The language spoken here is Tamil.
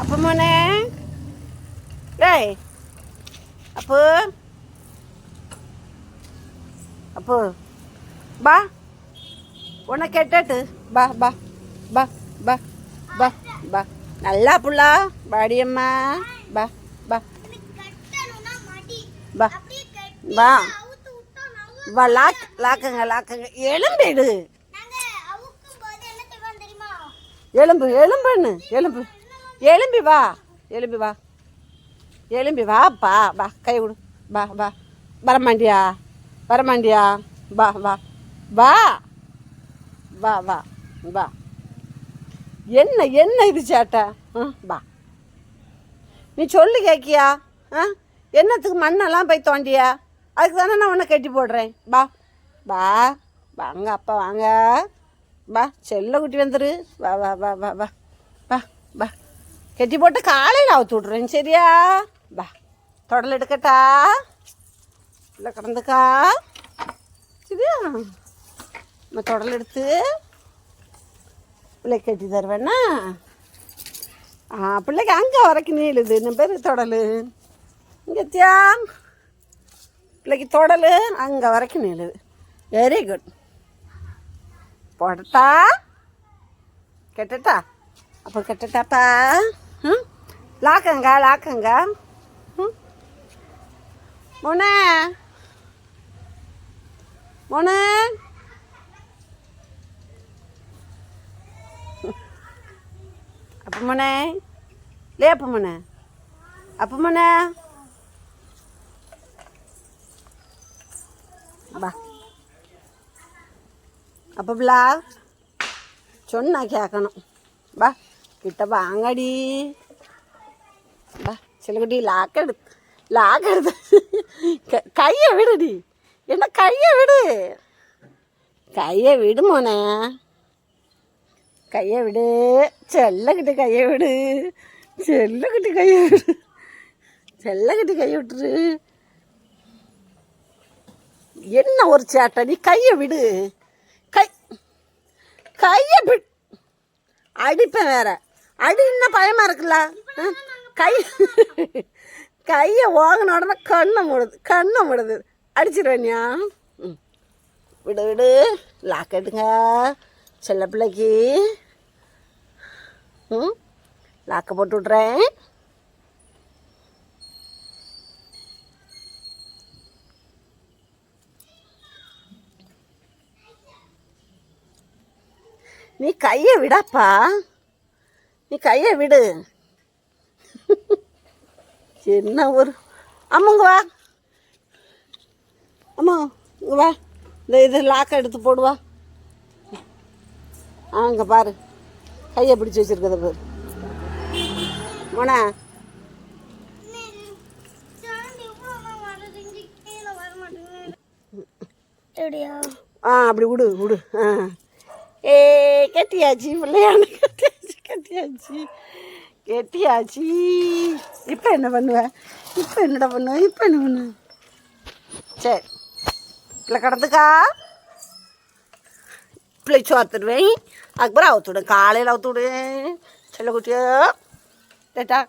அப்போ மோனே டேய் அப்போ அப்போ பா உன்னை கேட்டாட்டு பா பா பா பா பா பா நல்லா புள்ளா பாடியம்மா பா பா பா வா வா லாக்குங்க எலும்பிடு எலும்புன்னு எலும்பி வா எலும்பி வாப்பா வா கை விடு வா வா வரமாண்டியா வா வா வா வா வா வா என்ன இது சேட்டை வா நீ சொல்லு கேட்கியா என்னத்துக்கு மண்ணெல்லாம் போய் தோண்டியா அதுக்கு தானே நான் உன்னை கட்டி போடுறேன் வா வா வாங்க அப்பா வாங்க வா செல்ல குட்டி வந்துரு வா வா வா வா வா வா வா கட்டி போட்டு காலையில் அவுத்து விட்றேன் சரியா வா தொடல் எடுக்கட்டா இல்லை கிடந்துக்கா சரியா நம்ம தொடல் எடுத்து பிள்ளைக்கு கட்டி தருவேண்ணா பிள்ளைக்கு அங்கே வரைக்கும் நீளுது நம்ம பேர் தொடல் இங்கத்தியா பிள்ளைக்கு தொடல் அங்கே வரைக்கும் நீளுது வெரி குட் போடட்டா கெட்டட்டா அப்போ கெட்டட்டாப்பா லாக்கங்க மோனே அப்போ மோனே அப்போ மோனே பா அப்போ பிள்ளா சொன்னா கேட்கணும் பா கிட்ட வாங்கடி பா சிலகுட்டி லாக் எடுத்து கையை விடுடி என்ன கையை விடு மோனே கையை விடு செல்லக்கிட்ட கையை விட்டுரு என்ன ஒரு சேட்டை நீ கையை விடு கையை விடு அடிப்பேன் வேற அடி இன்னும் பயமா இருக்குல்ல கையை வாங்கின உடனே கண்ணை மூடுது அடிச்சிருவேனியா விடு லாக் எடுங்க செல்ல பிள்ளைக்கு லாக்கை போட்டு விட்றேன் நீ கையை விடாப்பா விடு என்ன ஒரு அம்மாங்க வா அம்மா இங்கே வா இது லாக்கை எடுத்து போடுவா அங்கே பாரு கையை பிடிச்சி வச்சிருக்கத பாரு மோனா அப்படி விடு கெட்டியாச்சு பிள்ளையான கெட்டியாச்சு இப்போ என்ன பண்ணுவேன் என்னடா பண்ணுவேன் சரி பிள்ளை கிடந்துக்கா பிள்ளை சோத்துடுவேன் அதுக்கப்புறம் அவுத்துவிடுவேன் காலையில் அவுத்துவிடுவேன் செல்ல குட்டியோ டேட்டா